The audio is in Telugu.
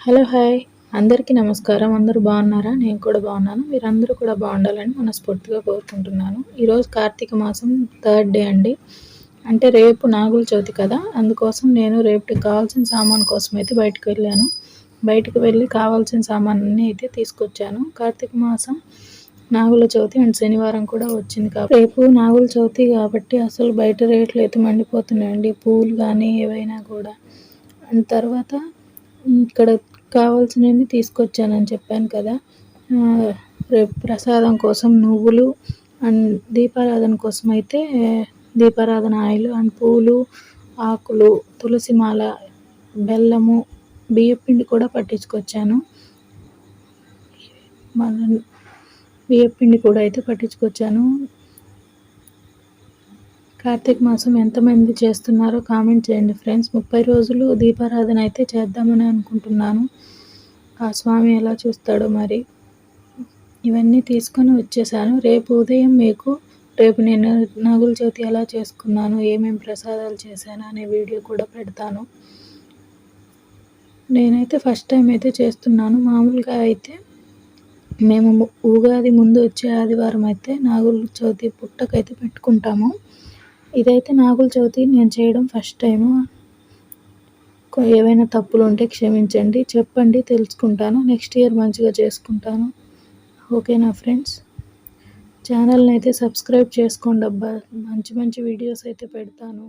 హలో! హాయ్! అందరికీ నమస్కారం. అందరూ బాగున్నారా? నేను కూడా బాగున్నాను. మీరందరూ కూడా బాగుండాలని మనస్ఫూర్తిగా కోరుకుంటున్నాను. ఈరోజు కార్తీక మాసం థర్డ్ డే అండి. అంటే రేపు నాగుల చవితి కదా! అందుకోసం నేను రేపటికి కావాల్సిన సామాను కోసం అయితే బయటకు వెళ్ళాను. బయటకు వెళ్ళి కావాల్సిన సామానన్నీ అయితే తీసుకొచ్చాను. కార్తీక మాసం నాగుల చవితి అండ్ శనివారం కూడా వచ్చింది కాబట్టి రేపు నాగుల చవితి కాబట్టి అసలు బయట రేట్లు అయితే మండిపోతున్నాయండి. పూలు కానీ ఏవైనా కూడా. అండ్ తర్వాత ఇక్కడ కావాల్సినవన్నీ తీసుకొచ్చానని చెప్పాను కదా! రేపు ప్రసాదం కోసం నువ్వులు అండ్ దీపారాధన కోసం అయితే దీపారాధన ఆయిల్ అండ్ పూలు, ఆకులు, తులసి మాల, బెల్లము, బియ్యపిండి కూడా పట్టించుకొచ్చాను. బియ్యపిండి కూడా అయితే పట్టించుకొచ్చాను. కార్తీక మాసం ఎంతమంది చేస్తున్నారో కామెంట్ చేయండి ఫ్రెండ్స్. 30 రోజులు దీపారాధన అయితే చేద్దామని అనుకుంటున్నాను. ఆ స్వామి ఎలా చూస్తాడో మరి. ఇవన్నీ తీసుకొని వచ్చేసాను. రేపు ఉదయం మీకు నేను నాగుల చవితి ఎలా చేసుకున్నాను, ఏమేమి ప్రసాదాలు చేశాను అనే వీడియో కూడా పెడతాను. నేనైతే ఫస్ట్ టైం అయితే చేస్తున్నాను. మామూలుగా అయితే మేము ఉగాది ముందు వచ్చే ఆదివారం అయితే నాగుల చవితి పుట్టకైతే పెట్టుకుంటాము. ఇదైతే నాగుల చవితి నేను చేయడం ఫస్ట్ టైము. ఏవైనా తప్పులు ఉంటే క్షమించండి, చెప్పండి, తెలుసుకుంటాను. నెక్స్ట్ ఇయర్ మంచిగా చేసుకుంటాను. ఓకేనా ఫ్రెండ్స్? ఛానల్ని అయితే సబ్స్క్రైబ్ చేసుకోండి అబ్బా, మంచి మంచి వీడియోస్ అయితే పెడతాను.